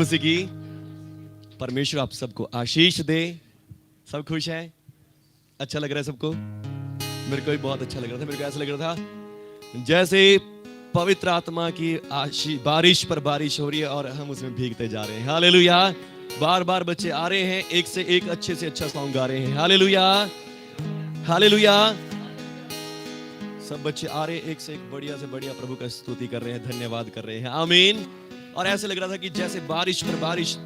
मसीह की परमेश्वर आप सबको आशीष दे। सब खुश है? अच्छा लग रहा है सबको? मेरे को भी बहुत अच्छा लग रहा था। मेरे को ऐसा लग रहा था जैसे पवित्र आत्मा की बारिश पर बारिश हो रही है और हम उसमें भीगते जा रहे हैं। हालेलुया। बार बार बच्चे आ रहे हैं, एक से एक अच्छे से अच्छा सॉन्ग गा रहे हैं। Hallelujah, hallelujah. सब बच्चे आ रहे हैं, एक से एक बढ़िया से बढ़िया प्रभु का स्तुति कर रहे हैं, धन्यवाद कर रहे हैं। आमीन। और ऐसे लग रहा था कि जैसे बारिश पर बारिश,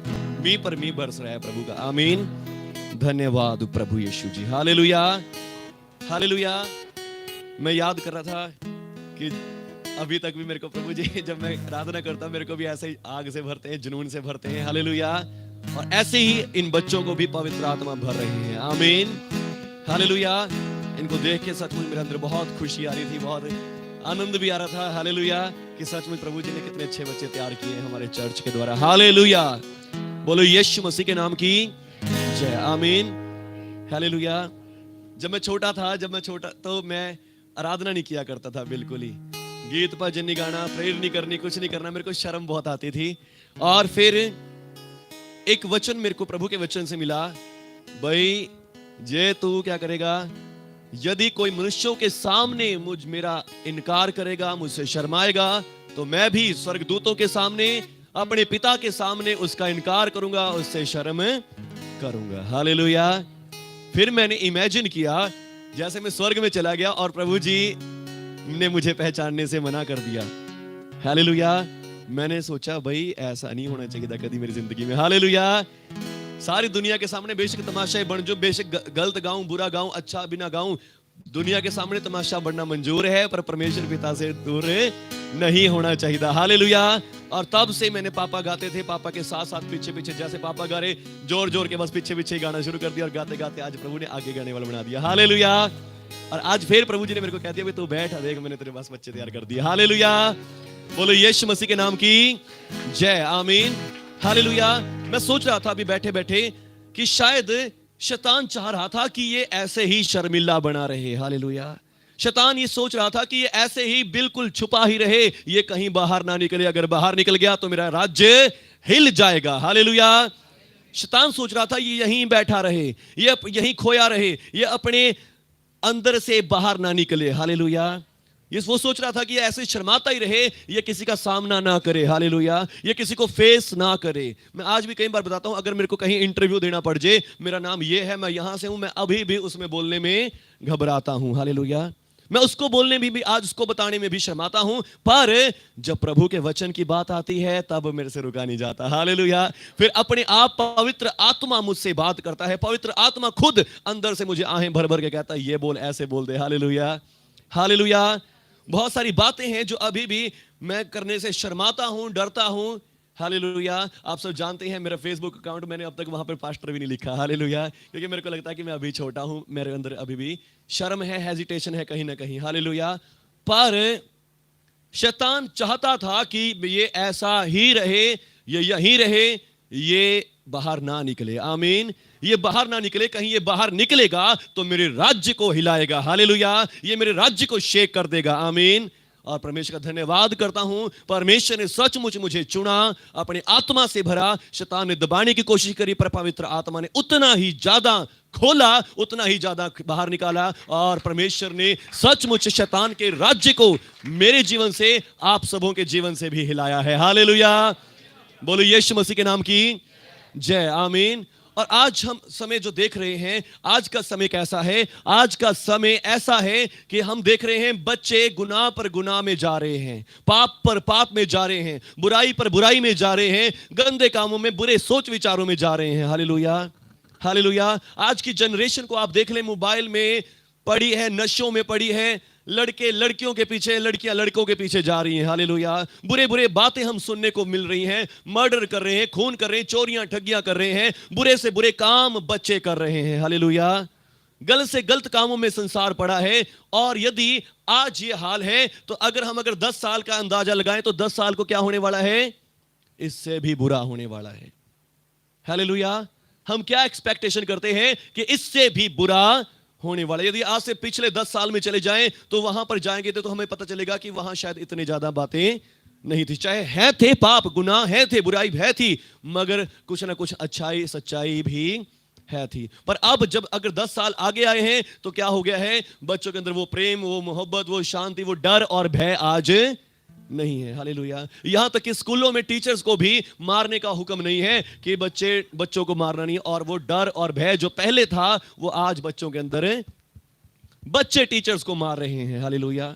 मी पर मी बरस रहा है प्रभु का। आमीन। धन्यवाद प्रभु यीशु जी। Hallelujah, hallelujah. मैं याद कर रहा था कि अभी तक भी मेरे को प्रभु जी जब मैं आराधना करता मेरे को भी ऐसे ही आग से भरते हैं, जुनून से भरते हैं। हालेलुया। और ऐसे ही इन बच्चों को भी पवित्र आत्मा भर रही है। आमीन, हालेलुया। इनको देख के सचमुच मेरे अंदर बहुत खुशी आ रही थी, बहुत आनंद भी आ रहा था। हालेलुया, कि सचमुच प्रभु जी ने कितने अच्छे बच्चे तैयार किए हैं हमारे चर्च के द्वारा। हालेलुया। बोलो यीशु मसीह के नाम की जय। आमीन, हालेलुया। जब मैं छोटा था तो मैं आराधना नहीं किया करता था बिल्कुल ही। गीत भजन नहीं गाना, प्रेयर नहीं करनी, कुछ नहीं करना। मेरे को शर्म बहुत आती थी। और फिर एक वचन मेरे को प्रभु के वचन से मिला, भाई जे तू क्या करेगा, यदि कोई मनुष्यों के सामने मेरा इनकार करेगा, मुझसे शर्माएगा, तो मैं भी स्वर्गदूतों के सामने, अपने पिता के सामने उसका इनकार करूंगा, उससे शर्म करूंगा। हालेलुया। फिर मैंने इमेजिन किया जैसे मैं स्वर्ग में चला गया और प्रभु जी ने मुझे पहचानने से मना कर दिया। हालेलुया। मैंने सोचा भाई ऐसा नहीं होना चाहिए था कभी मेरी जिंदगी में। हालेलुया। सारी दुनिया के सामने बेशक तमाशाई बन जो, बेशक गलत गाऊं, बुरा गाऊं, अच्छा बिना गाऊं, दुनिया के सामने तमाशा बनना मंजूर है, पर परमेश्वर पिता से दूर नहीं होना चाहिए। हालेलुया। और तब से मैंने पापा गाते थे, पापा के साथ साथ पीछे पीछे, जैसे पापा गा रहे जोर जोर के बस पीछे पीछे गाना शुरू कर दिया और गाते गाते आज प्रभु ने आगे गाने वाला बना दिया। हालेलुया। और आज फिर प्रभु जी ने मेरे को कह दिया तू बैठ, देख मैंने तेरे पास बच्चे तैयार कर दिए। हालेलुया। बोलो यीशु मसीह के नाम की जय। आमीन, हालेलुया। मैं सोच रहा था अभी बैठे बैठे कि शायद शैतान चाह रहा था कि ये ऐसे ही शर्मिला बना रहे। हालेलुया। शैतान ये सोच रहा था कि ये ऐसे ही बिल्कुल छुपा ही रहे, ये कहीं बाहर ना निकले। अगर बाहर निकल गया तो मेरा राज्य हिल जाएगा। हालेलुया। शैतान सोच रहा था ये यहीं बैठा रहे, ये यहीं खोया रहे, ये अपने अंदर से बाहर ना निकले। हालेलुया। ये वो सोच रहा था कि ये ऐसे शर्माता ही रहे, ये किसी का सामना ना करे। हालेलुया। ये किसी को फेस ना करे। मैं आज भी कई बार बताता हूं, अगर मेरे को कहीं इंटरव्यू देना पड़ जाए, मेरा नाम ये है, मैं यहां से हूं, मैं अभी भी उसमें बोलने में घबराता हूं। हालेलुया। मैं उसको बोलने में भी, आज उसको बताने में भी शर्माता हूं, पर जब प्रभु के वचन की बात आती है तब मेरे से रुका नहीं जाता। हालेलुया। फिर अपने आप पवित्र आत्मा मुझसे बात करता है, पवित्र आत्मा खुद अंदर से मुझे आहें भर भर के कहता है ये बोल, ऐसे बोल दे। Hallelujah, hallelujah. बहुत सारी बातें हैं जो अभी भी मैं करने से शर्माता हूं, डरता हूं। हालेलुया। आप सब जानते हैं मेरा फेसबुक अकाउंट, मैंने अब तक वहां पर पास्टर भी नहीं लिखा। हालेलुया। क्योंकि मेरे को लगता है कि मैं अभी छोटा हूं, मेरे अंदर अभी भी शर्म है, हेजिटेशन है कहीं ना कहीं। हालेलुया। पर शैतान चाहता था कि ये ऐसा ही रहे, ये यहीं रहे, ये बाहर ना निकले। आमीन। ये बाहर ना निकले, कहीं ये बाहर निकलेगा तो मेरे राज्य को हिलाएगा। हालेलुया। ये मेरे राज्य को शेक कर देगा। आमीन। और परमेश्वर का धन्यवाद करता हूं, परमेश्वर ने सचमुच मुझे चुना, अपने आत्मा से भरा। शैतान ने दबाने की कोशिश करी, पर पवित्र आत्मा ने उतना ही ज्यादा खोला, उतना ही ज्यादा बाहर निकाला। और परमेश्वर ने सचमुच शैतान के राज्य को मेरे जीवन से, आप सबों के जीवन से भी हिलाया है। हालेलुया। बोलो यीशु मसीह के नाम की जय। आमीन। और आज हम समय जो देख रहे हैं, आज का समय कैसा है? आज का समय ऐसा है कि हम देख रहे हैं बच्चे गुनाह पर गुनाह में जा रहे हैं, पाप पर पाप में जा रहे हैं, बुराई पर बुराई में जा रहे हैं, गंदे कामों में, बुरे सोच विचारों में जा रहे हैं। Hallelujah, hallelujah. आज की जनरेशन को आप देख लें, मोबाइल में पड़ी है, नशों में पड़ी है, लड़के लड़कियों के पीछे, लड़कियां लड़कों के पीछे जा रही हैं। हालेलुया। बुरे बुरे बातें हम सुनने को मिल रही हैं, मर्डर कर रहे हैं, खून कर रहे हैं, चोरियां ठगियां कर रहे हैं, बुरे से बुरे काम बच्चे कर रहे हैं। हालेलुया। गलत से गलत कामों में संसार पड़ा है। और यदि आज ये हाल है तो अगर 10 साल का अंदाजा लगाएं तो 10 साल को क्या होने वाला है? इससे भी बुरा होने वाला है। हालेलुया। हम क्या एक्सपेक्टेशन करते हैं कि इससे भी बुरा होने वाला। यदि आज से पिछले 10 साल में चले जाएं तो वहां पर जाएंगे तो हमें पता चलेगा कि वहां शायद इतनी ज्यादा बातें नहीं थी। चाहे है थे पाप गुनाह है थे, बुराई है थी, मगर कुछ ना कुछ अच्छाई सच्चाई भी है थी। पर अब जब अगर 10 साल आगे आए हैं तो क्या हो गया है? बच्चों के अंदर वो प्रेम, वो मोहब्बत, वो शांति, वो डर और भय आज नहीं है। हालेलुया। यहां तक कि स्कूलों में टीचर्स को भी मारने का हुक्म नहीं है कि बच्चों को मारना नहीं। और वो डर और भय जो पहले था वो आज बच्चों के अंदर है। बच्चे टीचर्स को मार रहे हैं। हालेलुया।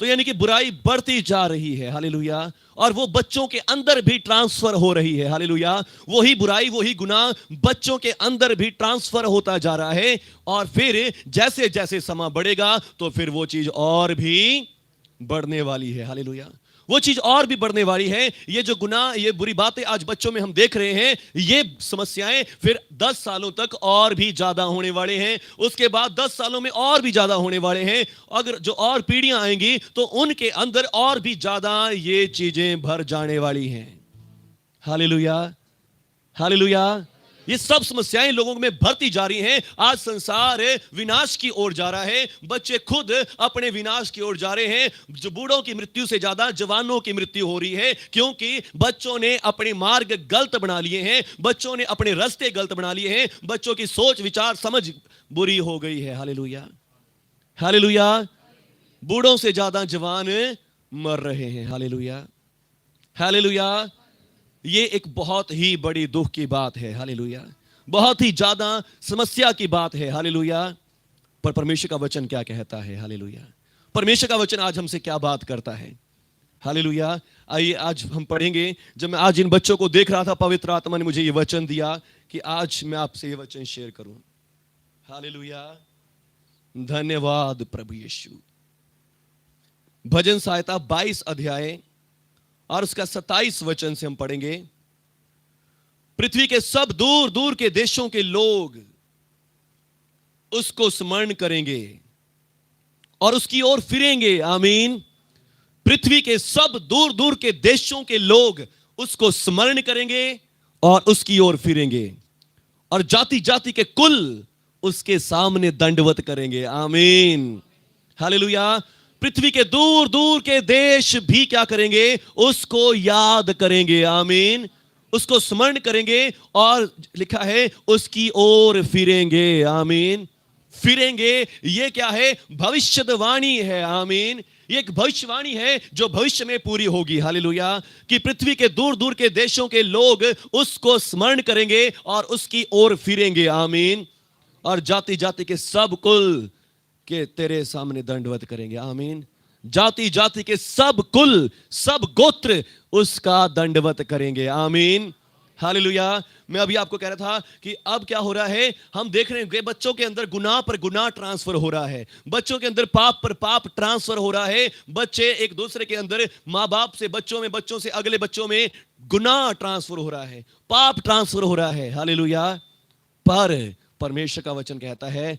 तो यानी कि बुराई बढ़ती जा रही है। हालेलुया। और वो बच्चों के अंदर भी ट्रांसफर हो रही है। हालेलुया। वही बुराई, वही गुनाह बच्चों के अंदर भी ट्रांसफर होता जा रहा है। और फिर जैसे जैसे समय बढ़ेगा तो फिर वो चीज और भी बढ़ने वाली है। हालेलुया। वो चीज और भी बढ़ने वाली है। ये जो गुनाह, ये बुरी बातें आज बच्चों में हम देख रहे हैं, ये समस्याएं फिर 10 सालों तक और भी ज्यादा होने वाले हैं। उसके बाद 10 सालों में और भी ज्यादा होने वाले हैं। अगर जो और पीढ़ियां आएंगी तो उनके अंदर और भी ज्यादा ये चीजें भर जाने वाली हैं। हालेलुया। हालेलुया। ये सब समस्याएं लोगों में भरती जा रही हैं। आज संसार विनाश की ओर जा रहा है। बच्चे खुद अपने विनाश की ओर जा रहे हैं। जो बूढ़ों की मृत्यु से ज्यादा जवानों की मृत्यु हो रही है, क्योंकि बच्चों ने अपने मार्ग गलत बना लिए हैं। बच्चों ने अपने रास्ते गलत बना लिए हैं। बच्चों की सोच विचार समझ बुरी हो गई है। हालेलुया। हालेलुया। बूढ़ों से ज्यादा जवान मर रहे हैं। हालेलुया। हालेलुया। ये एक बहुत ही बड़ी दुख की बात है। हालेलुया। बहुत ही ज्यादा समस्या की बात है। हालेलुया। पर परमेश्वर का वचन क्या कहता है? हालेलुया। परमेश्वर का वचन आज हमसे क्या बात करता है? हालेलुया। आइए आज हम पढ़ेंगे। जब मैं आज इन बच्चों को देख रहा था, पवित्र आत्मा ने मुझे ये वचन दिया कि आज मैं आपसे ये वचन शेयर करूं। हालेलुया। धन्यवाद प्रभु यीशु। भजन संहिता 22 अध्याय और उसका 27 वचन से हम पढ़ेंगे। पृथ्वी के सब दूर दूर के देशों के लोग उसको स्मरण करेंगे और उसकी ओर फिरेंगे। आमीन। पृथ्वी के सब दूर दूर के देशों के लोग उसको स्मरण करेंगे और उसकी ओर फिरेंगे, और जाति जाति के कुल उसके सामने दंडवत करेंगे। आमीन। हालेलुया। पृथ्वी के दूर दूर के देश भी क्या करेंगे? उसको याद करेंगे। आमीन। उसको स्मरण करेंगे और लिखा है उसकी ओर फिरेंगे। आमीन। फिरेंगे, ये क्या है? भविष्यवाणी है। आमीन। ये एक भविष्यवाणी है जो भविष्य में पूरी होगी। हालेलुया। कि पृथ्वी के दूर दूर के देशों के लोग उसको स्मरण करेंगे और उसकी ओर फिरेंगे। आमीन। और जाति जाति के सब कुल के तेरे सामने दंडवत करेंगे। आमीन। जाति जाति के सब कुल, सब गोत्र उसका दंडवत करेंगे। आमीन। हालेलुया। मैं अभी आपको कह रहा था कि अब क्या हो रहा है, हम देख रहे हैं कि बच्चों के अंदर गुनाह पर गुनाह ट्रांसफर हो रहा है। बच्चों के अंदर पाप पर पाप ट्रांसफर हो रहा है। बच्चे एक दूसरे के अंदर, माँ बाप से बच्चों में, बच्चों से अगले बच्चों में गुनाह ट्रांसफर हो रहा है, पाप ट्रांसफर हो रहा है। हालेलुया। पर परमेश्वर का वचन कहता है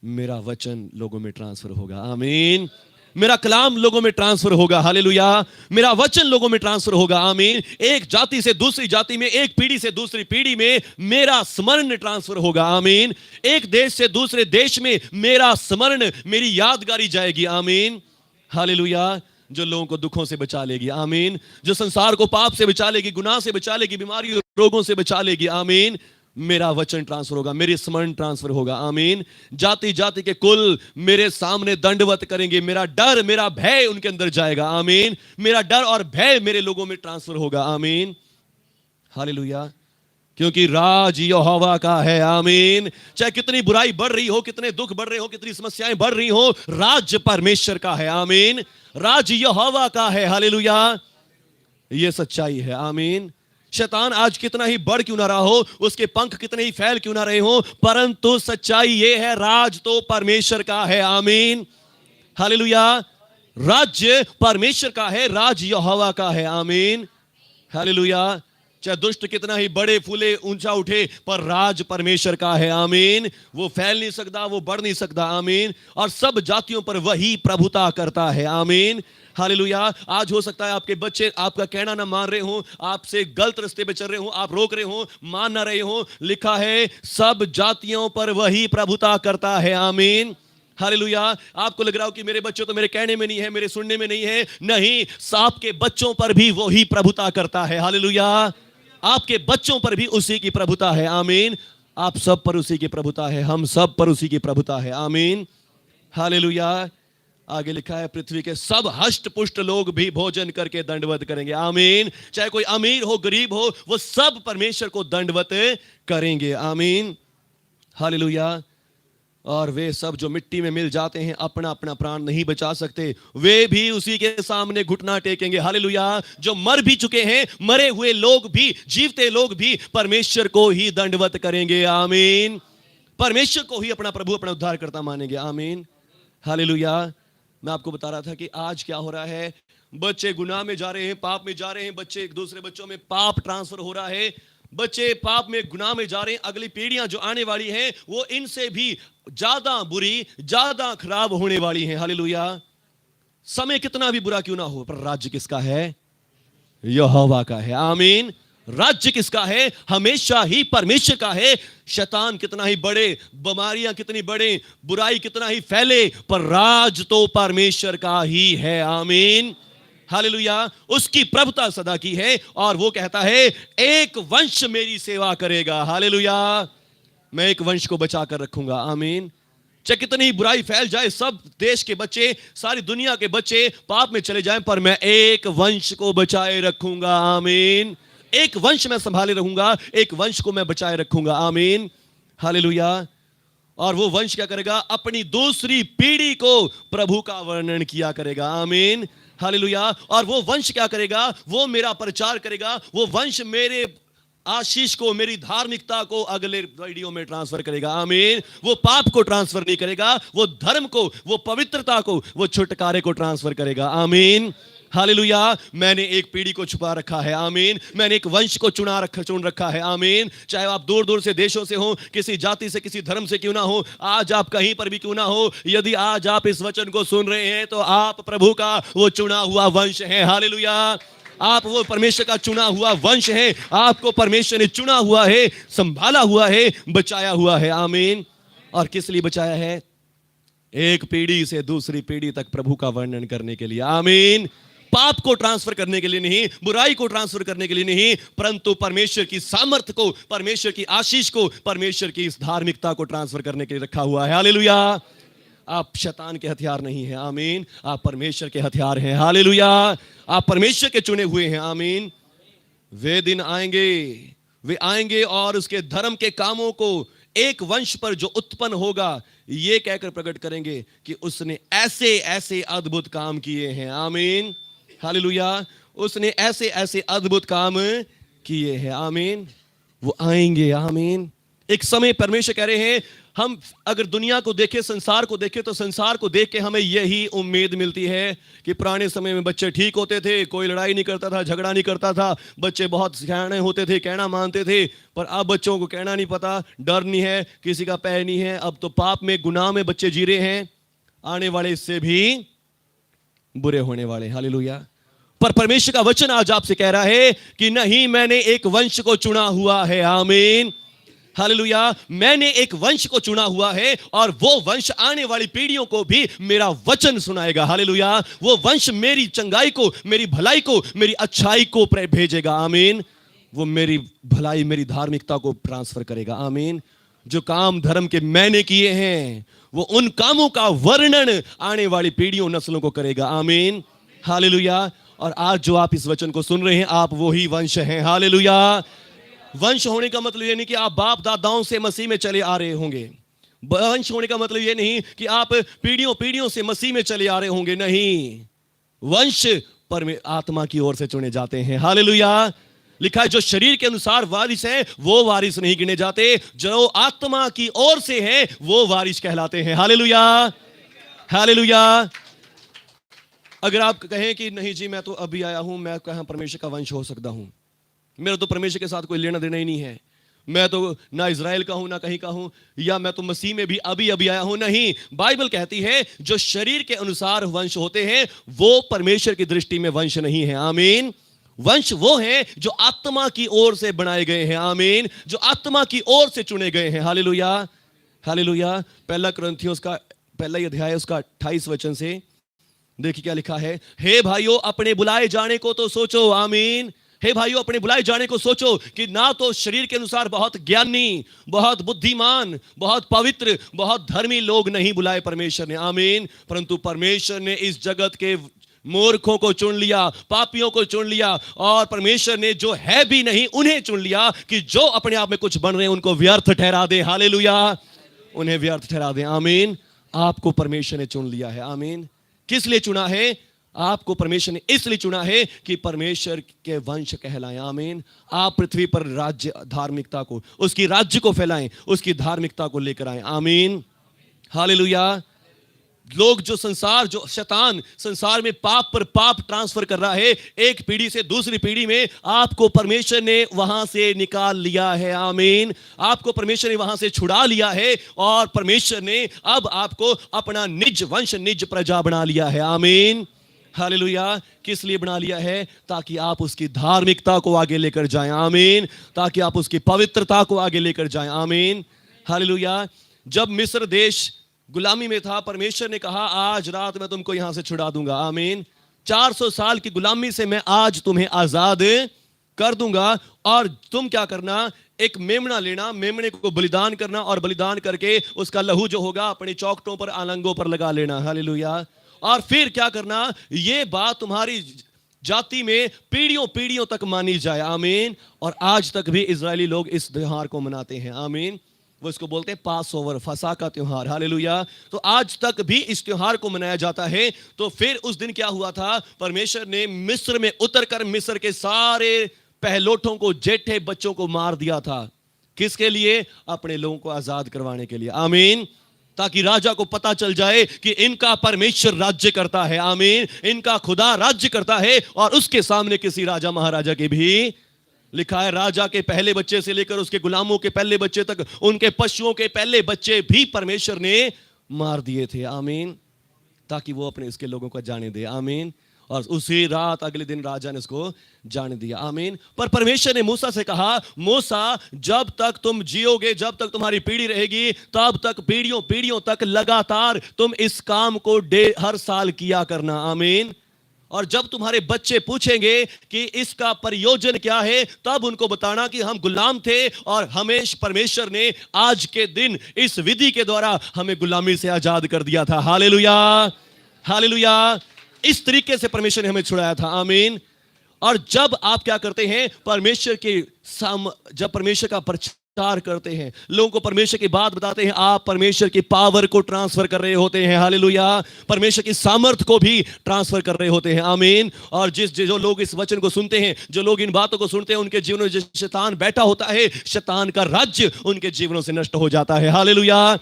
मेरा वचन लोगों में ट्रांसफर होगा। आमीन। मेरा कलाम लोगों में ट्रांसफर होगा। हालेलुया। मेरा वचन लोगों में ट्रांसफर होगा। आमीन। एक जाति से दूसरी जाति में, एक पीढ़ी से दूसरी पीढ़ी में मेरा स्मरण ट्रांसफर होगा। आमीन। एक देश से दूसरे देश में मेरा स्मरण, मेरी यादगारी जाएगी। आमीन। हालेलुया। जो लोगों को दुखों से बचा लेगी। आमीन। जो संसार को पाप से बचा लेगी, गुनाह से बचा लेगी, बीमारी रोगों से बचा लेगी। आमीन। मेरा वचन ट्रांसफर होगा, मेरी स्मरण ट्रांसफर होगा। आमीन। जाति जाति के कुल मेरे सामने दंडवत करेंगे। मेरा डर, मेरा भय उनके अंदर जाएगा। आमीन। मेरा डर और भय मेरे लोगों में ट्रांसफर होगा। आमीन। हालेलुया। क्योंकि राज यहोवा का है। आमीन। चाहे कितनी बुराई बढ़ रही हो, कितने दुख बढ़ रहे हो, कितनी समस्याएं बढ़ रही हो, राज परमेश्वर का है। आमीन। राज यहोवा का है। हालेलुया। ये सच्चाई है। आमीन। शैतान आज कितना ही बढ़ क्यों ना रहा हो, उसके पंख कितने ही फैल क्यों ना रहे हो, परंतु सच्चाई ये है राज तो परमेश्वर का है। आमीन। हालेलुया। राज्य परमेश्वर का है, राज यहोवा का है। आमीन। हालेलुया। चाहे दुष्ट कितना ही बड़े फूले ऊंचा उठे, पर राज परमेश्वर का है। आमीन। वो फैल नहीं सकता, वो बढ़ नहीं सकता। आमीन। और सब जातियों पर वही प्रभुता करता है। आमीन। हालेलुया। आज हो सकता है आपके बच्चे आपका कहना ना मान रहे हो, आपसे गलत रास्ते पे चल रहे हो, आप रोक रहे हो, मान ना रहे हो। लिखा है सब जातियों पर वही प्रभुता करता है। आमीन। हालेलुया। आपको लग रहा हो कि मेरे बच्चे तो मेरे कहने में नहीं है, मेरे सुनने में नहीं है, नहीं, आपके बच्चों पर भी वो ही प्रभुता करता है। हालेलुया। आपके बच्चों पर भी उसी की प्रभुता है। आमीन। आप सब पर उसी की प्रभुता है, हम सब पर उसी की प्रभुता है। आमीन। हालेलुया। आगे लिखा है, पृथ्वी के सब हष्ट पुष्ट लोग भी भोजन करके दंडवत करेंगे। आमीन। चाहे कोई अमीर हो गरीब हो, वो सब परमेश्वर को दंडवत करेंगे। आमीन। हालेलुया। और वे सब जो मिट्टी में मिल जाते हैं, अपना अपना प्राण नहीं बचा सकते, वे भी उसी के सामने घुटना टेकेंगे। हालेलुया। जो मर भी चुके हैं, मरे हुए लोग भी, जीवते लोग भी परमेश्वर को ही दंडवत करेंगे। आमीन। परमेश्वर को ही अपना प्रभु, अपना उद्धारकर्ता मानेंगे। आमीन। हालेलुया। मैं आपको बता रहा था कि आज क्या हो रहा है, बच्चे गुनाह में जा रहे हैं, पाप में जा रहे हैं, बच्चे एक दूसरे बच्चों में पाप ट्रांसफर हो रहा है, बच्चे पाप में गुनाह में जा रहे हैं। अगली पीढ़ियां जो आने वाली हैं, वो इनसे भी ज्यादा बुरी, ज्यादा खराब होने वाली हैं। हालेलुया। समय कितना भी बुरा क्यों ना हो, पर राज्य किसका है? यहोवा का है। आमीन। राज्य किसका है? हमेशा ही परमेश्वर का है। शैतान कितना ही बढ़े, बीमारियां कितनी बढ़े, बुराई कितना ही फैले, पर राज तो परमेश्वर का ही है। आमीन। हालेलुया। उसकी प्रभुता सदा की है, और वो कहता है, एक वंश मेरी सेवा करेगा। हालेलुया। मैं एक वंश को बचा कर रखूंगा। आमीन। चाहे कितनी बुराई फैल जाए, सब देश के बच्चे, सारी दुनिया के बच्चे पाप में चले जाएं, पर मैं एक वंश को बचाए रखूंगा। आमीन। एक वंश मैं संभाले रहूंगा, एक वंश को मैं बचाए रखूंगा। आमीन। हालेलुया। और वो वंश क्या करेगा? अपनी दूसरी पीढ़ी को प्रभु का वर्णन किया करेगा। आमीन। हालेलुया। और वो वंश क्या करेगा? वो मेरा प्रचार करेगा। वो वंश मेरे आशीष को, मेरी धार्मिकता को अगले वीडियो में ट्रांसफर करेगा। आमीन। वो पाप को ट्रांसफर नहीं करेगा, वो धर्म को, वो पवित्रता को, वो छुटकारे को ट्रांसफर करेगा। आमीन। हालेलुया। मैंने एक पीढ़ी को छुपा रखा है। आमीन। मैंने एक वंश को चुन रखा है। आमीन। चाहे आप दूर दूर से देशों से हो, किसी जाति से, किसी धर्म से क्यों ना हो, आज आप कहीं पर भी क्यों ना हो, यदि आज आप इस वचन को सुन रहे हैं, तो आप प्रभु का वो चुना हुआ वंश है। हालेलुया। आप वो परमेश्वर का चुना हुआ वंश है। आपको परमेश्वर ने चुना हुआ है, संभाला हुआ है, बचाया हुआ है। आमीन। और किस लिए बचाया है? एक पीढ़ी से दूसरी पीढ़ी तक प्रभु का वर्णन करने के लिए। आमीन। पाप को ट्रांसफर करने के लिए नहीं, बुराई को ट्रांसफर करने के लिए नहीं, परंतु परमेश्वर की सामर्थ्य को, परमेश्वर की आशीष को, परमेश्वर की इस धार्मिकता को ट्रांसफर करने के लिए रखा हुआ है। हालेलुया। आप शैतान के हथियार नहीं हैं। आमीन। आप परमेश्वर के हथियार हैं। हालेलुया। आप परमेश्वर के चुने हुए हैं। आमीन। वे दिन आएंगे, वे आएंगे और उसके धर्म के कामों को एक वंश पर जो उत्पन्न होगा, ये कहकर प्रकट करेंगे कि उसने ऐसे ऐसे अद्भुत काम किए हैं। आमीन। हालेलुया। उसने ऐसे ऐसे अद्भुत काम किए हैं। आमीन। वो आएंगे। आमीन। एक समय परमेश्वर कह रहे हैं, हम अगर दुनिया को देखें, संसार को देखें, तो संसार को देख के हमें यही उम्मीद मिलती है कि पुराने समय में बच्चे ठीक होते थे, कोई लड़ाई नहीं करता था, झगड़ा नहीं करता था, बच्चे बहुत सियाने होते थे, कहना मानते थे। पर अब बच्चों को कहना नहीं पता, डर नहीं है, किसी का पैर नहीं है। अब तो पाप में, गुनाह में बच्चे जी रहे हैं, आने वाले इससे भी बुरे होने वाले। हालेलुया। पर परमेश्वर का वचन आज आपसे कह रहा है कि नहीं, मैंने एक वंश को चुना हुआ है। आमीन। हालेलुया। मैंने एक वंश को चुना हुआ है, और वो वंश आने वाली पीढ़ियों को भी मेरा वचन सुनाएगा। हालेलुया। वो वंश मेरी चंगाई को, मेरी भलाई को, मेरी अच्छाई को भेजेगा। आमीन। वो मेरी भलाई, मेरी धार्मिकता को ट्रांसफर करेगा। आमीन। जो काम धर्म के मैंने किए हैं, वो उन कामों का वर्णन आने वाली पीढ़ियों, नस्लों को करेगा। आमीन। हालेलुया। और आज जो आप इस वचन को सुन रहे हैं, आप वो ही वंश हैं। हालेलुया। वंश होने का मतलब ये नहीं कि आप बाप दादाओं से मसीह में चले आ रहे होंगे। वंश होने का मतलब ये नहीं कि आप पीढ़ियों पीढ़ियों से मसीह में चले आ रहे होंगे। नहीं, वंश आत्मा की ओर से चुने जाते हैं। हालेलुया। लिखा है, जो शरीर के अनुसार वारिस है, वो वारिस नहीं गिने जाते, जो आत्मा की ओर से है, वो वारिस कहलाते हैं। हालेलुया। हालेलुया। अगर आप कहें कि नहीं जी, मैं तो अभी आया हूं, मैं कहां परमेश्वर का वंश हो सकता हूं, मेरा तो परमेश्वर के साथ कोई लेना देना ही नहीं है, मैं तो ना इज़राइल का हूं ना कहीं का हूं, या मैं तो मसीह में भी अभी अभी आया हूं, नहीं। बाइबल कहती है जो शरीर के अनुसार वंश होते हैं, वो परमेश्वर की दृष्टि में वंश नहीं है। आमीन। वंश वो हैं जो आत्मा की ओर से बनाए गए हैं। आमीन। जो आत्मा की ओर से चुने गए हैं। हालेलुया। हालेलुया। पहला ही अध्याय उसका 28 वचन से देखिए क्या लिखा है। हे भाइयों, अपने बुलाए जाने को तो सोचो। आमीन। हे भाइयों, अपने बुलाए जाने को सोचो कि ना तो शरीर के अनुसार बहुत ज्ञानी, बहुत बुद्धिमान, बहुत पवित्र, बहुत धर्मी लोग नहीं बुलाए परमेश्वर ने। आमीन। परंतु परमेश्वर ने इस जगत के मूर्खों को चुन लिया, पापियों को चुन लिया, और परमेश्वर ने जो है भी नहीं उन्हें चुन लिया कि जो अपने आप में कुछ बन रहे हैं उनको व्यर्थ ठहरा दे। हालेलुया। उन्हें व्यर्थ ठहरा दे। आमीन। आपको परमेश्वर ने चुन लिया है। आमीन। किस लिए चुना है? आपको परमेश्वर ने इसलिए चुना है कि परमेश्वर के वंश कहलाएं। आमीन। आप पृथ्वी पर राज्य धार्मिकता को, उसकी राज्य को फैलाएं, उसकी धार्मिकता को लेकर आए। आमीन। हालेलुया। लोग जो शैतान संसार में पाप पर पाप ट्रांसफर कर रहा है, एक पीढ़ी से दूसरी पीढ़ी में, आपको परमेश्वर ने वहां से निकाल लिया है। आमीन। आपको परमेश्वर ने वहां से छुड़ा लिया है, और परमेश्वर ने अब आपको अपना निज वंश, निज प्रजा बना लिया है। आमीन। हालेलुया। किस लिए बना लिया है? ताकि आप उसकी धार्मिकता को आगे लेकर जाएं। आमीन। ताकि आप उसकी पवित्रता को आगे लेकर जाएं। आमीन। हालेलुया। जब मिस्र देश गुलामी में था, परमेश्वर ने कहा आज रात मैं तुमको यहां से छुड़ा दूंगा। आमीन। 400 साल की गुलामी से मैं आज तुम्हें आजाद कर दूंगा, और तुम क्या करना, एक मेमना लेना, मेमने को बलिदान करना, और बलिदान करके उसका लहू जो होगा अपने चौखटों पर, आलंगों पर लगा लेना। हालेलुया। और फिर क्या करना, ये बात तुम्हारी जाति में पीढ़ियों पीढ़ियों तक मानी जाए। आमीन। और आज तक भी इजरायली लोग इस त्योहार को मनाते हैं। आमीन। वो इसको बोलते हैं पास ओवर, फसा का त्योहार। हालेलुया। तो आज तक भी इस त्योहार को मनाया जाता है। तो फिर उस दिन क्या हुआ था? परमेश्वर ने मिस्र में उतरकर मिस्र के सारे पहलोठों को, जेठे बच्चों को मार दिया था। किसके लिए? अपने लोगों को आजाद करवाने के लिए। आमीन। ताकि राजा को पता चल जाए कि इनका परमेश्वर राज्य करता है। आमीन। इनका खुदा राज्य करता है, और उसके सामने किसी राजा महाराजा के भी, लिखा है राजा के पहले बच्चे से लेकर उसके गुलामों के पहले बच्चे तक, उनके पशुओं के पहले बच्चे भी परमेश्वर ने मार दिए थे। आमीन। ताकि वो अपने इसके लोगों को जाने दे। आमीन। और उसी रात अगले दिन राजा ने इसको जाने दिया। आमीन। पर परमेश्वर ने मूसा से कहा, मूसा, जब तक तुम जियोगे, जब तक तुम्हारी पीढ़ी रहेगी, तब तक पीढ़ियों पीढ़ियों तक लगातार तुम इस काम को हर साल किया करना। आमीन। और जब तुम्हारे बच्चे पूछेंगे कि इसका प्रयोजन क्या है, तब उनको बताना कि हम गुलाम थे, और हमें परमेश्वर ने आज के दिन इस विधि के द्वारा हमें गुलामी से आजाद कर दिया था। हालेलुया। हालेलुया। इस तरीके से परमेश्वर ने हमें छुड़ाया था। आमीन। और जब आप क्या करते हैं, जब परमेश्वर का प्रचार करते हैं, लोगों को परमेश्वर की बात बताते हैं, आप परमेश्वर की पावर को ट्रांसफर कर रहे होते हैं। हालेलुया। परमेश्वर की सामर्थ को भी ट्रांसफर कर रहे होते हैं। आमीन। और जो लोग इस वचन को सुनते हैं, जो लोग इन बातों को सुनते हैं, उनके जीवनों में जो शैतान बैठा होता है, शैतान का राज्य उनके जीवनों से नष्ट हो जाता है। हालेलुया।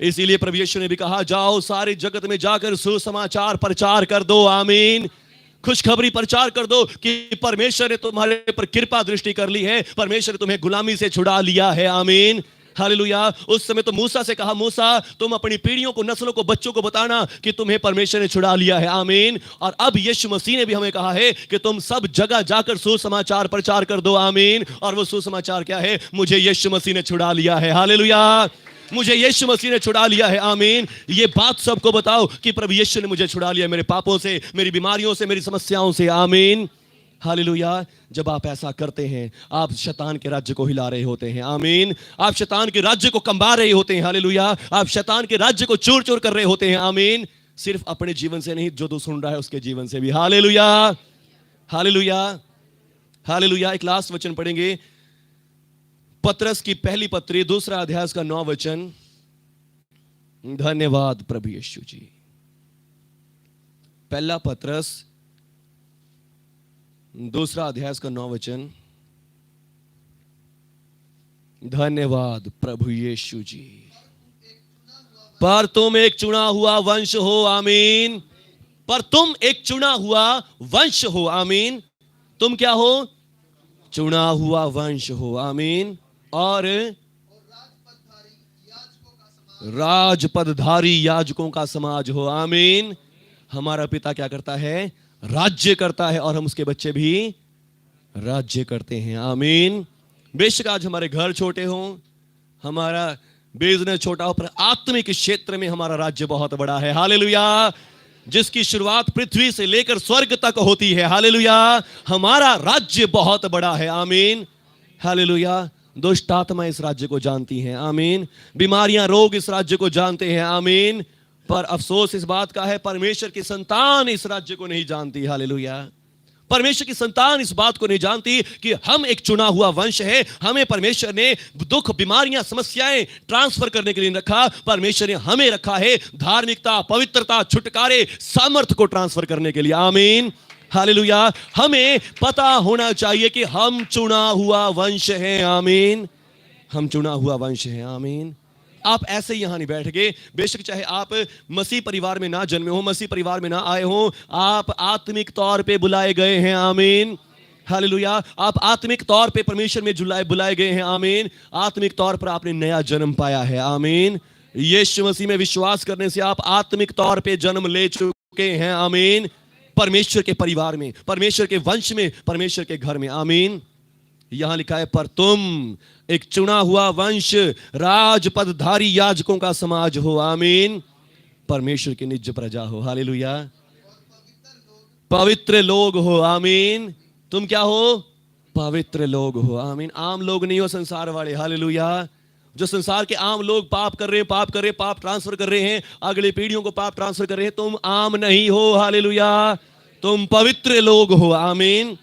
इसीलिए प्रभु यीशु ने भी कहा, जाओ सारे जगत में जाकर सुसमाचार प्रचार कर दो। आमीन। खुशखबरी प्रचार कर दो कि परमेश्वर ने तुम्हारे पर कृपा दृष्टि कर ली है, परमेश्वर ने तुम्हें गुलामी से छुड़ा लिया है। आमीन। हालेलुया। उस समय तो मूसा से कहा, मूसा तुम अपनी पीढ़ियों को, नस्लों को, बच्चों को बताना कि तुम्हें परमेश्वर ने छुड़ा लिया है। आमीन। और अब यीशु मसीह ने भी हमें कहा है कि तुम सब जगह जाकर सुसमाचार प्रचार कर दो। आमीन। और वो सुसमाचार क्या है? मुझे यीशु मसीह ने छुड़ा लिया है। हालेलुया। मुझे यीशु मसीह ने छुड़ा लिया है। आमीन। ये बात सबको बताओ कि प्रभु यीशु ने मुझे छुड़ा लिया, मेरे पापों से, मेरी बीमारियों से, मेरी समस्याओं से। आमीन। हालेलुया। जब आप ऐसा करते हैं, आप शैतान के राज्य को हिला रहे होते हैं। आमीन। आप शैतान के राज्य को कंबा रहे होते हैं। हालेलुया। आप शैतान के राज्य को चूर चूर कर रहे होते हैं। आमीन। सिर्फ अपने जीवन से नहीं, जो सुन रहा है उसके जीवन से भी। हालेलुया। हालेलुया। हालेलुया। एक लास्ट वचन पढ़ेंगे, पतरस की पहली पत्री, दूसरा अध्याय का 9 वचन। धन्यवाद प्रभु यीशु जी। पहला पतरस, दूसरा अध्याय का 9 वचन। धन्यवाद प्रभु यीशु जी। पर तुम एक चुना हुआ वंश हो। आमीन। पर तुम एक चुना हुआ वंश हो। आमीन। तुम क्या हो? चुना हुआ वंश हो। आमीन। और राजपदधारी याजकों का समाज हो। आमीन। हमारा पिता क्या करता है? राज्य करता है, और हम उसके बच्चे भी राज्य करते हैं। आमीन। बेशक आज हमारे घर छोटे हों, हमारा बिजनेस छोटा हो, पर आत्मिक क्षेत्र में हमारा राज्य बहुत बड़ा है। हालेलुया। जिसकी शुरुआत पृथ्वी से लेकर स्वर्ग तक होती है। हालेलुया। हमारा राज्य बहुत बड़ा है। आमीन। हालेलुया। दुष्ट आत्मा इस राज्य को जानती हैं। आमीन। बीमारियां, रोग इस राज्य को जानते हैं। आमीन। पर अफसोस इस बात का है, परमेश्वर की संतान इस राज्य को नहीं जानती। हालेलुया। परमेश्वर की संतान इस बात को नहीं जानती कि हम एक चुना हुआ वंश है। हमें परमेश्वर ने दुख, बीमारियां, समस्याएं ट्रांसफर करने के लिए रखा। परमेश्वर ने हमें रखा है धार्मिकता, पवित्रता, छुटकारे, सामर्थ्य को ट्रांसफर करने के लिए। आमीन। हालेलुया। हमें पता होना चाहिए कि हम चुना हुआ वंश है। आमीन। हम चुना हुआ वंश है। आमीन। आप ऐसे ही यहां नहीं बैठ गए। बेशक चाहे आप मसीह परिवार में ना जन्मे हो, मसीह परिवार में ना आए हो, आप आत्मिक तौर पे बुलाए गए हैं। आमीन। हालेलुया। आप आत्मिक तौर पे परमेश्वर में बुलाए गए हैं। आमीन। आत्मिक तौर पर आपने नया जन्म पाया है। आमीन। यीशु मसीह में विश्वास करने से आप आत्मिक तौर पे जन्म ले चुके हैं। आमीन। परमेश्वर के परिवार में, परमेश्वर के वंश में, परमेश्वर के घर में। आमीन। यहां लिखा है, पर तुम एक चुना हुआ वंश, राजपदधारी याजकों का समाज हो। आमीन। परमेश्वर की निज प्रजा हो। हालेलुया। पवित्र लोग हो। आमीन। तुम क्या हो? पवित्र लोग हो। आमीन। आम लोग नहीं हो, संसार वाले। हालेलुया। जो संसार के आम लोग पाप कर रहे हैं, पाप ट्रांसफर कर रहे हैं, अगली पीढ़ियों को पाप ट्रांसफर कर रहे हैं, तुम आम नहीं हो। हालेलुया। तुम पवित्र लोग हो। आमीन।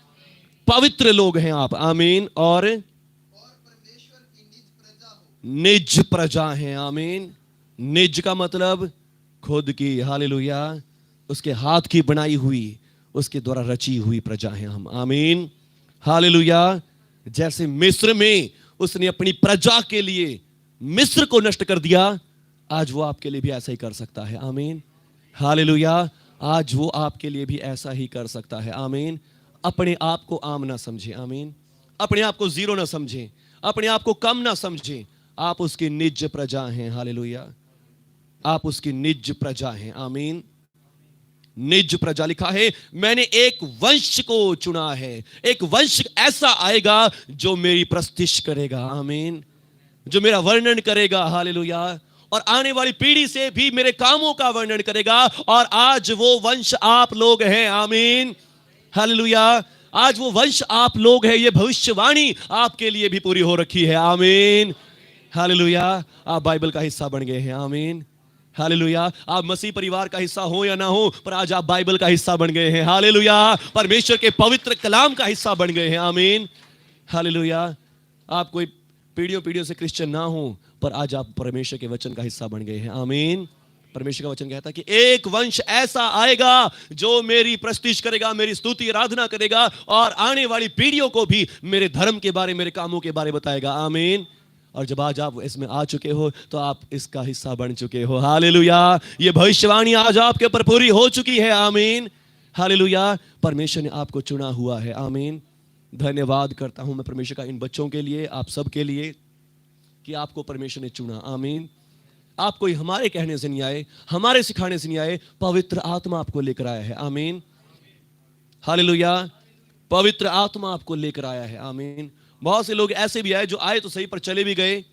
पवित्र लोग हैं आप। आमीन। और परमेश्वर की निज प्रजा हो। निज प्रजा है। आमीन। निज का मतलब खुद की। हालेलुया। उसके हाथ की बनाई हुई, उसके द्वारा रची हुई प्रजा है हम। आमीन। हालेलुया। जैसे मिस्र में उसने अपनी प्रजा के लिए मिस्र को नष्ट कर दिया, आज वो आपके लिए भी ऐसा ही कर सकता है। आमीन। हालेलुया। आज वो आपके लिए भी ऐसा ही कर सकता है। आमीन। अपने आप को आम ना समझें। आमीन। अपने आप को जीरो ना समझें, अपने आप को कम ना समझें। आप उसकी निज प्रजा हैं। हालेलुया। आप उसकी निज प्रजा हैं। आमीन। निज प्रजा लिखा है, मैंने एक वंश को चुना है। एक वंश ऐसा आएगा जो मेरी प्रस्तिश करेगा। आमीन। जो मेरा वर्णन करेगा। हालेलुया। और आने वाली पीढ़ी से भी मेरे कामों का वर्णन करेगा। और आज वो वंश आप लोग हैं। आमीन। हालेलुया। आज वो वंश आप लोग हैं। ये भविष्यवाणी आपके लिए भी पूरी हो रखी है। आमीन। हालेलुया। आप बाइबल का हिस्सा बन गए हैं। आमीन। हालेलुया। आप मसीह परिवार का हिस्सा हो या ना हो, पर आज आप बाइबल का हिस्सा बन गए हैं। हालेलुया। परमेश्वर के पवित्र कलाम का हिस्सा बन गए हैं। आमीन। हालेलुया। आप कोई पीढ़ियों से क्रिश्चियन ना हो, पर आज आप परमेश्वर के वचन का हिस्सा बन गए हैं। आमीन। परमेश्वर का वचन कहता है कि एक वंश ऐसा आएगा जो मेरी प्रस्तिश करेगा, मेरी स्तुति आराधना करेगा, और आने वाली पीढ़ियों को भी मेरे धर्म के बारे, मेरे कामों के बारे बताएगा। आमीन। और जब आज आप इसमें आ चुके हो, तो आप इसका हिस्सा बन चुके हो। हालेलुया। ये भविष्यवाणी आज आपके ऊपर पूरी हो चुकी है। आमीन। हालेलुया। परमेश्वर ने आपको चुना हुआ है। आमीन। धन्यवाद करता हूं मैं परमेश्वर का इन बच्चों के लिए, आप सब के लिए, कि आपको परमेश्वर ने चुना। आमीन। आप कोई हमारे कहने से नहीं आए, हमारे सिखाने से नहीं आए, पवित्र आत्मा आपको लेकर आया है। आमीन। हालेलुया। पवित्र आत्मा आपको लेकर आया है। आमीन। बहुत से लोग ऐसे भी आए जो आए तो सही पर चले भी गए।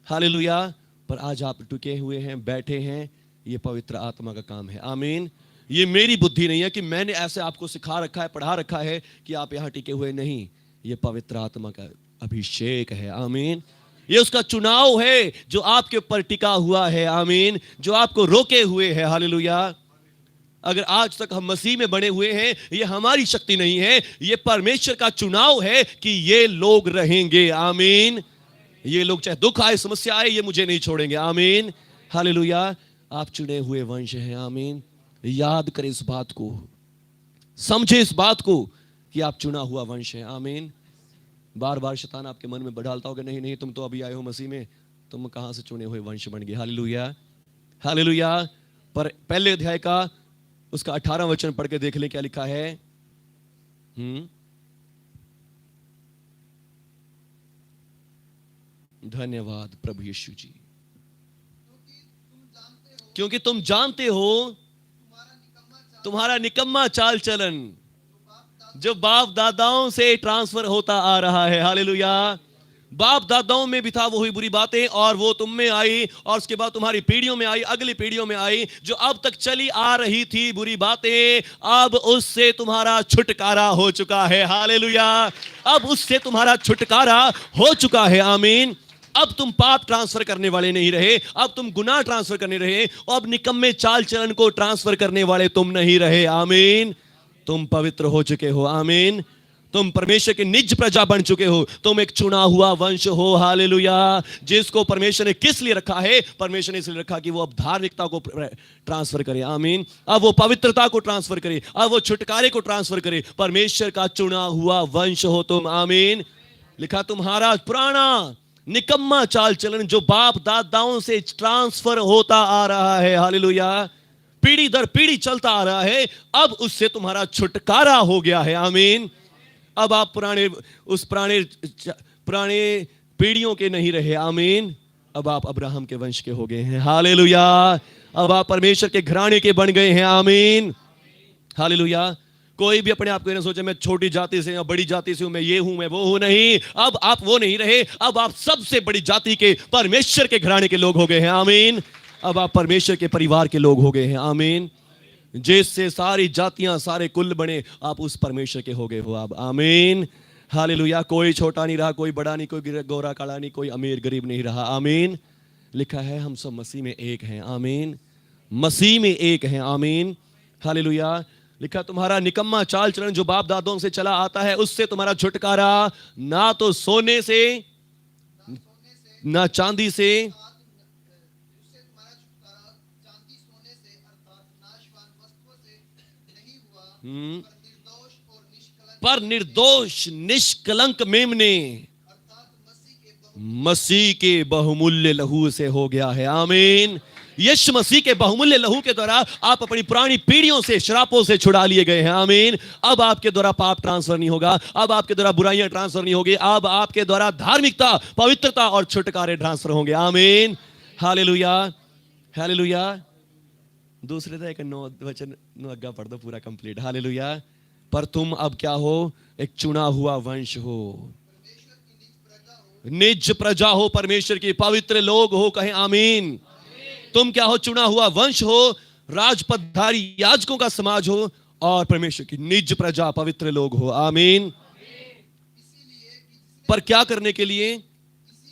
हालेलुया। पर आज आप टिके हुए हैं, बैठे हैं, ये पवित्र आत्मा का काम है। आमीन। ये मेरी बुद्धि नहीं है कि मैंने ऐसे आपको सिखा रखा है, पढ़ा रखा है कि आप यहां टिके हुए। नहीं, ये पवित्र आत्मा का अभिषेक है। आमीन। ये उसका चुनाव है जो आपके ऊपर टिका हुआ है। आमीन। जो आपको रोके हुए है। हालेलुया। अगर आज तक हम मसीह में बने हुए हैं, ये हमारी शक्ति नहीं है, ये परमेश्वर का चुनाव है कि ये लोग रहेंगे। आमीन। ये लोग चाहे दुख आए, समस्या आए, ये मुझे नहीं छोड़ेंगे। आमीन। हालेलुया। आप चुने हुए वंश हैं। आमीन। याद करें इस बात को, समझे इस बात को कि आप चुना हुआ वंश हैं। आमीन। बार बार शैतान आपके मन में बढ़ाता होगा, नहीं नहीं, तुम तो अभी आए हो मसीह में, तुम कहां से चुने हुए वंश बन गए। हालेलुया। हालेलुया। पर पहले अध्याय का उसका 18 वचन पढ़ के देख ले क्या लिखा है। धन्यवाद प्रभु यीशु जी। क्योंकि तुम जानते हो तुम्हारा निकम्मा चाल चलन जो बाप दादाओं से ट्रांसफर होता आ रहा है। हालेलुया। बाप दादाओं में भी था वही बुरी बातें, और वो तुम में आई, और उसके बाद तुम्हारी पीढ़ियों में आई, अगली पीढ़ियों में आई, जो अब तक चली आ रही थी बुरी बातें, अब उससे तुम्हारा छुटकारा हो चुका है। हालेलुया। अब उससे तुम्हारा छुटकारा हो चुका है। आमीन। अब तुम पाप ट्रांसफर करने वाले नहीं रहे, अब तुम गुनाह ट्रांसफर करने रहे, अब निकम्मे चाल चलन को ट्रांसफर करने वाले तुम नहीं रहे। आमीन। तुम पवित्र हो चुके हो। आमीन। तुम परमेश्वर के निज प्रजा बन चुके हो, तुम एक चुना हुआ वंश हो। हालेलुया। जिसको परमेश्वर ने किस लिए रखा है? परमेश्वर ने इसलिए रखा कि वो अब धार्मिकता को ट्रांसफर करे। आमीन। अब वो पवित्रता को ट्रांसफर करे, अब वो छुटकारे को ट्रांसफर करे। परमेश्वर का चुना हुआ वंश हो तुम। आमीन। लिखा तुम्हारा पुराना निकम्मा चाल चलन जो बाप दादाओं से ट्रांसफर होता आ रहा है, हालेलुया, पीढ़ी दर पीढ़ी चलता आ रहा है, अब उससे तुम्हारा छुटकारा हो गया है। आमीन। अब आप पुराने पीढ़ियों के नहीं रहे। आमीन। अब आप अब्राहम के वंश के हो गए हैं। हालेलुया। अब आप परमेश्वर के घराने के बन गए हैं। आमीन। हालेलुया। कोई भी अपने आप को ना सोचे मैं छोटी जाति से या बड़ी जाति से हूं, मैं ये हूं, मैं वो हूं। नहीं, अब आप वो नहीं रहे, अब आप सबसे बड़ी जाति के परमेश्वर के घराने के लोग हो गए हैं। आमीन। अब आप परमेश्वर के परिवार के लोग हो गए हैं। आमीन। जिससे सारी जातियां सारे कुल बने, आप उस परमेश्वर के हो गए हो आप। आमीन। हालेलुया। कोई छोटा नहीं रहा, कोई बड़ा नहीं, कोई गोरा काला नहीं, कोई अमीर गरीब नहीं रहा। आमीन। लिखा है हम सब मसीह में एक हैं। आमीन। मसीह में एक हैं। आमीन। हालेलुया। लिखा तुम्हारा निकम्मा चाल चलन जो बाप दादों से चला आता है, उससे तुम्हारा छुटकारा ना तो सोने से ना चांदी से, पर निर्दोष निष्कलंक मेमने मसीह के बहुमूल्य लहू से हो गया है। आमीन। यीशु मसीह के बहुमूल्य लहू के द्वारा आप अपनी पुरानी पीढ़ियों से, श्रापों से छुड़ा लिए गए हैं। आमीन। अब आपके द्वारा पाप ट्रांसफर नहीं होगा, अब आपके द्वारा बुराइयां ट्रांसफर नहीं होगी, अब आपके द्वारा धार्मिकता, पवित्रता और छुटकारे ट्रांसफर होंगे। आमीन। हालेलुया। हालेलुया। दूसरे का एक 9 वचन 9 अग्गा पढ़ दो पूरा कंप्लीट। हालेलुया। पर तुम अब क्या हो? एक चुना हुआ वंश हो, निज प्रजा हो, परमेश्वर की पवित्र लोग हो। कहें आमीन। तुम क्या हो? चुना हुआ वंश हो, राजपदधारी याजकों का समाज हो, और परमेश्वर की निज प्रजा, पवित्र लोग हो। आमीन। पर क्या करने के लिए?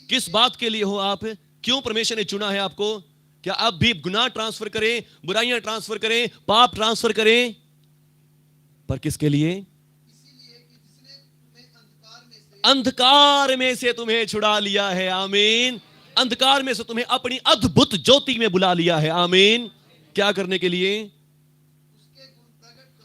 किस बात के लिए हो आप? क्यों परमेश्वर ने चुना है आपको? क्या अब भी गुनाह ट्रांसफर करें, बुराइयां ट्रांसफर करें, पाप ट्रांसफर करें? पर किसके लिए? अंधकार में से तुम्हें छुड़ा लिया है। आमीन। अंधकार में से तुम्हें अपनी अद्भुत ज्योति में बुला लिया है। आमीन। क्या करने के लिए?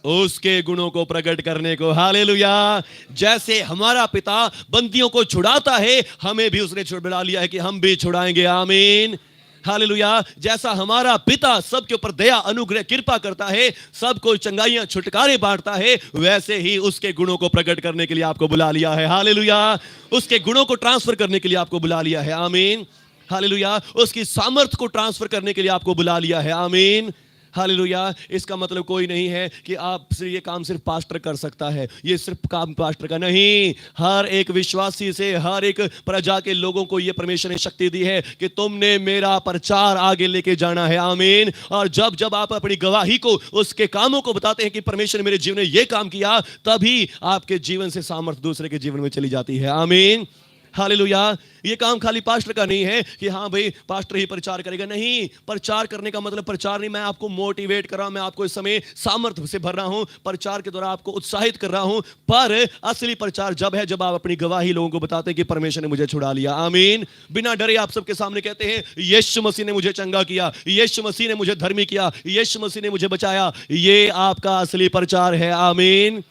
उसके गुणों को प्रकट करने को। हालेलुया। जैसे हमारा पिता बंदियों को छुड़ाता है, हमें भी उसने छुड़ा लिया है कि हम भी छुड़ाएंगे। आमीन। हालेलुया। जैसा हमारा पिता सबके ऊपर दया, अनुग्रह, कृपा करता है, सबको चंगाइयां, छुटकारे बांटता है, वैसे ही उसके गुणों को प्रकट करने के लिए आपको बुला लिया है। हालेलुया। उसके गुणों को ट्रांसफर करने के लिए आपको बुला लिया है। आमीन। हालेलुया। उसकी सामर्थ को ट्रांसफर करने के लिए आपको बुला लिया है। आमीन। हालेलुया। इसका मतलब कोई नहीं है कि आप ये काम सिर्फ पास्टर कर सकता है, ये सिर्फ काम पास्टर का नहीं, हर एक विश्वासी से, हर एक प्रजा के लोगों को ये परमेश्वर ने शक्ति दी है कि तुमने मेरा प्रचार आगे लेके जाना है। आमीन। और जब जब आप अपनी गवाही को, उसके कामों को बताते हैं कि परमेश्वर ने मेरे जीवन में ये काम किया, तभी आपके जीवन से सामर्थ्य दूसरे के जीवन में चली जाती है। आमीन। हालेलुया। ये काम खाली पास्टर का नहीं है कि हाँ भाई पास्टर ही प्रचार करेगा। नहीं, प्रचार करने का मतलब प्रचार नहीं, मैं आपको मोटिवेट कर रहा हूं, मैं आपको इस समय सामर्थ्य से भर रहा हूं, प्रचार के द्वारा आपको उत्साहित कर रहा हूं। पर असली प्रचार जब है जब आप अपनी गवाही लोगों को बताते हैं कि परमेश्वर ने मुझे छुड़ा लिया। आमीन। बिना डरे आप सबके सामने कहते हैं यीशु मसीह ने मुझे चंगा किया, यीशु मसीह ने मुझे धर्मी किया, यीशु मसीह ने मुझे बचाया। ये आपका असली प्रचार है। आमीन।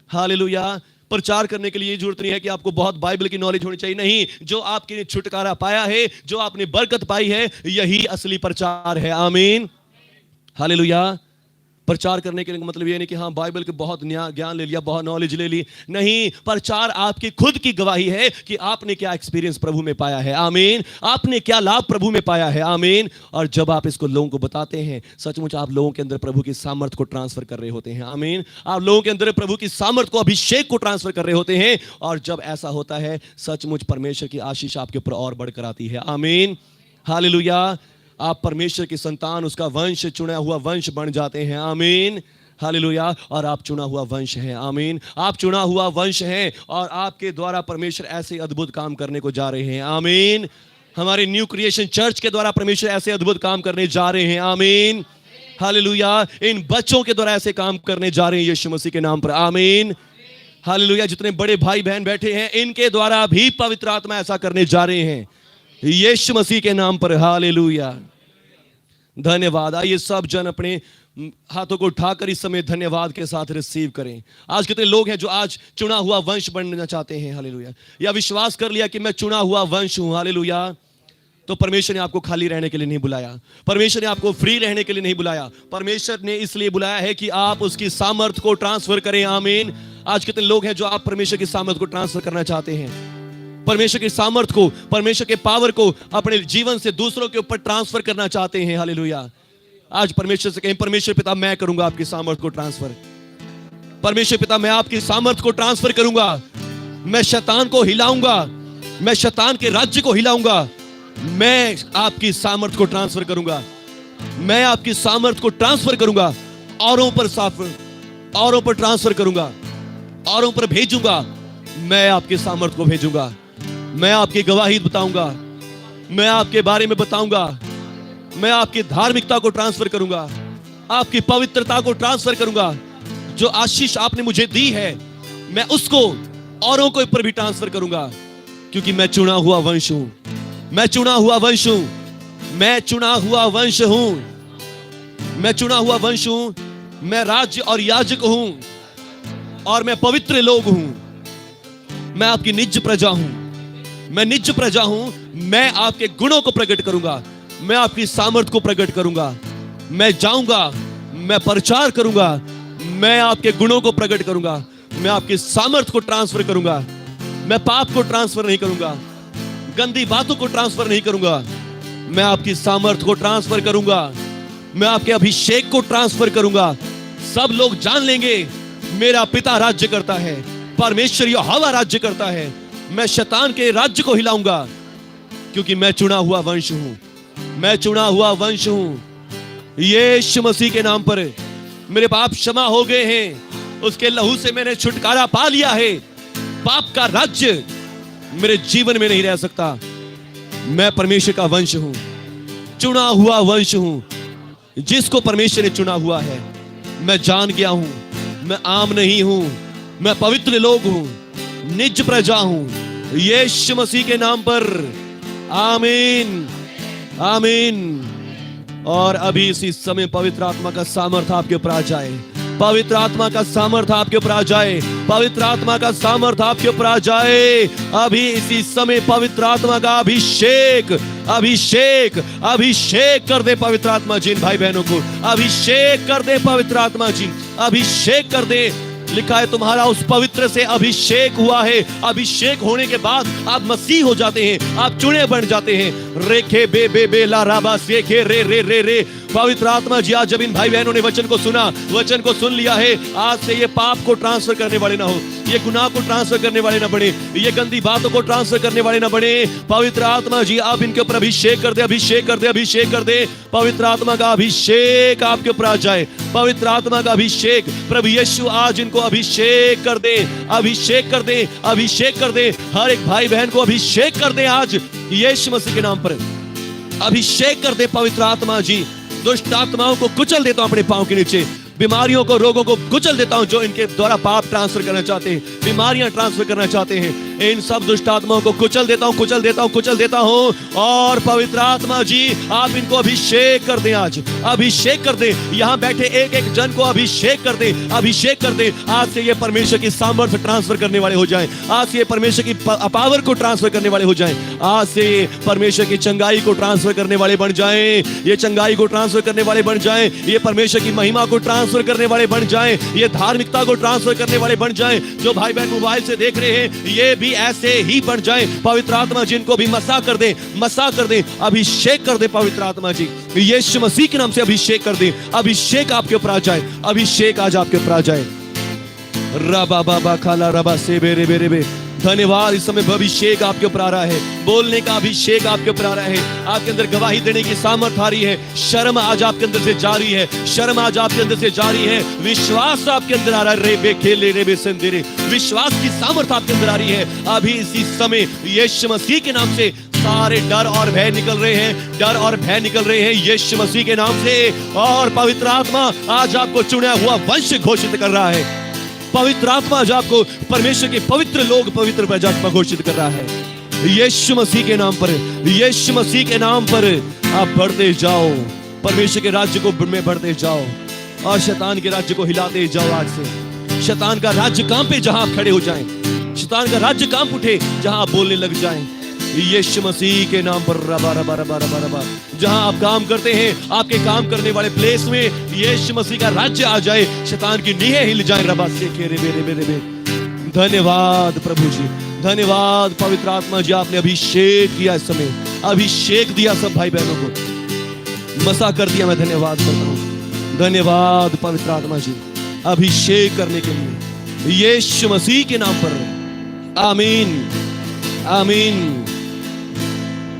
हालेलुया। प्रचार करने के लिए जरूरत नहीं है कि आपको बहुत बाइबल की नॉलेज होनी चाहिए। नहीं, जो आपके छुटकारा पाया है, जो आपने बरकत पाई है, यही असली प्रचार है। आमीन। हालेलुया। प्रचार करने के मतलब ये नहीं कि हाँ बाइबल के बहुत ज्ञान ले लिया, बहुत नॉलेज ले ली। नहीं, प्रचार आपकी खुद की गवाही है कि आपने क्या एक्सपीरियंस प्रभु में पाया है। आमीन। आपने क्या लाभ प्रभु में पाया है। आमीन। और जब आप इसको लोगों को बताते हैं, सचमुच आप लोगों के अंदर प्रभु की सामर्थ को ट्रांसफर कर रहे होते हैं। आमीन। आप लोगों के अंदर प्रभु की सामर्थ को, अभिषेक को ट्रांसफर कर रहे होते हैं। और जब ऐसा होता है, सचमुच परमेश्वर की आशीष आपके ऊपर और बढ़कर आती है। आमीन। हालेलुया। आप परमेश्वर की संतान, उसका वंश, चुना हुआ वंश बन जाते हैं। आमीन। हालेलुया। और आप चुना हुआ वंश हैं। आमीन। आप चुना हुआ वंश हैं और आपके द्वारा परमेश्वर ऐसे अद्भुत काम करने को जा रहे हैं। आमीन। हमारे न्यू क्रिएशन चर्च के द्वारा परमेश्वर ऐसे अद्भुत काम करने जा रहे हैं। आमीन। हालेलुया। इन बच्चों के द्वारा ऐसे काम करने जा रहे हैं यीशु मसीह के नाम पर। आमीन। हालेलुया। जितने बड़े भाई बहन बैठे हैं, इनके द्वारा भी पवित्र आत्मा ऐसा करने जा रहे हैं यीशु मसीह के नाम पर। हालेलुया। धन्यवाद। आइए सब जन अपने हाथों को उठाकर इस समय धन्यवाद के साथ रिसीव करें। आज कितने लोग हैं जो आज चुना हुआ वंश बनना चाहते हैं। हालेलुया। या विश्वास कर लिया कि मैं चुना हुआ वंश हूं। हालेलुया। तो परमेश्वर ने आपको खाली रहने के लिए नहीं बुलाया, परमेश्वर ने आपको फ्री रहने के लिए नहीं बुलाया। परमेश्वर ने इसलिए बुलाया है कि आप उसकी सामर्थ को ट्रांसफर करें। आमीन। आज कितने लोग हैं जो आप परमेश्वर की सामर्थ को ट्रांसफर करना चाहते हैं, परमेश्वर की सामर्थ को, परमेश्वर के पावर को अपने जीवन से दूसरों के ऊपर ट्रांसफर करना चाहते हैं। हालेलुया। आज परमेश्वर से कहें, परमेश्वर पिता मैं करूंगा आपकी सामर्थ को ट्रांसफर। परमेश्वर पिता मैं आपकी सामर्थ को ट्रांसफर करूंगा। मैं शैतान को हिलाऊंगा, मैं शैतान के राज्य को हिलाऊंगा। मैं आपकी सामर्थ को ट्रांसफर करूंगा, मैं आपकी सामर्थ को ट्रांसफर करूंगा। औरों पर ट्रांसफर करूंगा, औरों पर भेजूंगा। मैं आपकी सामर्थ को भेजूंगा, मैं आपकी गवाही बताऊंगा, मैं आपके बारे में बताऊंगा। मैं आपकी धार्मिकता को ट्रांसफर करूंगा, आपकी पवित्रता को ट्रांसफर करूंगा। जो आशीष आपने मुझे दी है, मैं उसको औरों के ऊपर भी ट्रांसफर करूंगा, क्योंकि मैं चुना हुआ वंश हूं। मैं चुना हुआ वंश हूं। मैं चुना हुआ वंश हूं। मैं चुना हुआ वंश हूं। मैं राज्य और याजक हूं और मैं पवित्र लोग हूं। मैं आपकी निज प्रजा हूं। मैं निज प्रजा हूं। मैं आपके गुणों को प्रकट करूंगा, मैं आपकी सामर्थ को प्रकट करूंगा। मैं जाऊंगा, मैं प्रचार करूंगा, मैं आपके गुणों को प्रकट करूंगा। मैं आपकी सामर्थ को ट्रांसफर करूंगा। मैं पाप को ट्रांसफर नहीं करूंगा, गंदी बातों को ट्रांसफर नहीं करूंगा। मैं आपकी सामर्थ को ट्रांसफर करूंगा, मैं आपके अभिषेक को ट्रांसफर करूंगा। सब लोग जान लेंगे मेरा पिता राज्य करता है, परमेश्वर यहोवा राज्य करता है। मैं शैतान के राज्य को हिलाऊंगा, क्योंकि मैं चुना हुआ वंश हूं। मैं चुना हुआ वंश हूं। यीशु मसीह के नाम पर मेरे पाप क्षमा हो गए हैं, उसके लहू से मैंने छुटकारा पा लिया है। पाप का राज्य मेरे जीवन में नहीं रह सकता। मैं परमेश्वर का वंश हूं, चुना हुआ वंश हूं, जिसको परमेश्वर ने चुना हुआ है। मैं जान गया हूं, मैं आम नहीं हूं, मैं पवित्र लोग हूं, निज प्रजा हूं। यीशु मसीह के नाम पर आमीन। आमीन। और अभी इसी समय पवित्र आत्मा का सामर्थ आपके ऊपर आ जाए। पवित्र आत्मा का सामर्थ आपके ऊपर आ जाए। पवित्र आत्मा का सामर्थ आपके ऊपर आ जाए। अभी इसी समय पवित्र आत्मा का अभिषेक, अभिषेक, अभिषेक कर दे पवित्र आत्मा जी भाई बहनों को। अभिषेक कर दे पवित्र आत्मा जी, अभिषेक कर दे। लिखा है तुम्हारा उस पवित्र से अभिषेक हुआ है। अभिषेक होने के बाद आप मसीह हो जाते हैं, आप चुने बन जाते हैं। रेखे बे बे बे ला राबा सेखे रे रे रे रे। पवित्र आत्मा जी आज जब इन भाई बहनों ने वचन को सुना, वचन को सुन लिया है, आज से ये पाप को ट्रांसफर करने वाले ना हो, ये गुनाह को ट्रांसफर करने वाले ना बने, ये गंदी बातों को ट्रांसफर करने वाले ना बने। पवित्र आत्मा जी आप इनके ऊपर अभिषेक कर दे, अभिषेक कर दे, अभिषेक कर दे। पवित्र आत्मा का अभिषेक आपके ऊपर आ जाए। पवित्र आत्मा का अभिषेक प्रभु यीशु आज इनको अभिषेक कर दे, अभिषेक कर दे, अभिषेक कर दे। हर एक भाई बहन को अभिषेक कर दे आज यीशु मसीह के नाम पर। अभिषेक कर दे पवित्र आत्मा जी। दुष्ट आत्माओं को कुचल देता हूं अपने पांव के नीचे। बीमारियों को, रोगों को कुचल देता हूं जो इनके द्वारा पाप ट्रांसफर करना चाहते हैं, बीमारियां ट्रांसफर करना चाहते हैं। इन सब दुष्ट आत्माओं को कुचल देता हूं, कुचल देता हूं, कुचल देता हूं। और पवित्र आत्मा जी आप इनको अभिषेक कर दें आज, अभिषेक कर दें। यहां बैठे एक एक जन को अभिषेक कर दें, अभिषेक कर दें। आज से ये परमेश्वर की सामर्थ्य ट्रांसफर करने वाले हो जाएं। आज से ये परमेश्वर की पावर को ट्रांसफर करने वाले हो जाएं। आज से ये परमेश्वर की चंगाई को ट्रांसफर करने वाले बन जाएं। ये चंगाई को ट्रांसफर करने वाले बन जाएं। ये परमेश्वर की महिमा को ट्रांसफर ट्रांसफर करने वाले बन जाएं, ये धार्मिकता को ट्रांसफर करने वाले बन जाएं। जो भाई बहन मोबाइल से देख रहे हैं ये भी ऐसे ही बन जाएं। पवित्र आत्मा जिनको भी मसा कर दे, मसा कर दे, अभिषेक कर दे पवित्र आत्मा जी, यीशु मसीह के नाम से अभिषेक कर दे। अभिषेक आपके ऊपर आ जाए, अभिषेक आज आपके ऊपर आ जाए। रबा बाबा खाला रबा से बेरे बेरे बे। धन्यवाद, इस समय अभिषेक आपके ऊपर आ रहा है, बोलने का अभिषेक आपके ऊपर आ रहा है, आपके अंदर गवाही देने की सामर्थ आ रही है। शर्म आज आपके अंदर से जारी है, शर्म आज आपके अंदर से जारी है। विश्वास आपके अंदर आ रहा है, रेबे खेले रेबे संदेरे, विश्वास की सामर्थ आपके अंदर आ रही है। अभी इसी समय यीशु मसीह के नाम से सारे डर और भय निकल रहे हैं, डर और भय निकल रहे हैं यीशु मसीह के नाम से। और पवित्र आत्मा आज आपको चुना हुआ वंश घोषित कर रहा है। पवित्र आत्मा आज आपको परमेश्वर के पवित्र लोग, पवित्र प्रजात्मा घोषित कर रहा है। यीशु मसीह के नाम पर, यीशु मसीह के नाम पर आप बढ़ते जाओ, परमेश्वर के राज्य को में बढ़ते जाओ और शैतान के राज्य को हिलाते जाओ। आज से शैतान का राज्य कांपे जहां आप खड़े हो जाएं, शैतान का राज्य कांप उठे जहां आप बोलने लग जाएं। यीशु मसीह के नाम पर रबा रबा रबा रबा रबा, जहां आप काम करते हैं, आपके काम करने वाले प्लेस में यीशु मसीह का राज्य आ जाए, शैतान की नींहें हिल जाए। रबा से खेरे बेरे बेरे बे। धन्यवाद प्रभु जी, धन्यवाद पवित्र आत्मा जी, आपने अभिषेक किया, इस समय अभिषेक दिया सब भाई बहनों को, मसा कर दिया। मैं धन्यवाद करता हूँ, धन्यवाद पवित्र आत्मा जी, अभिषेक करने के लिए यीशु मसीह के नाम पर। आमीन, आमीन।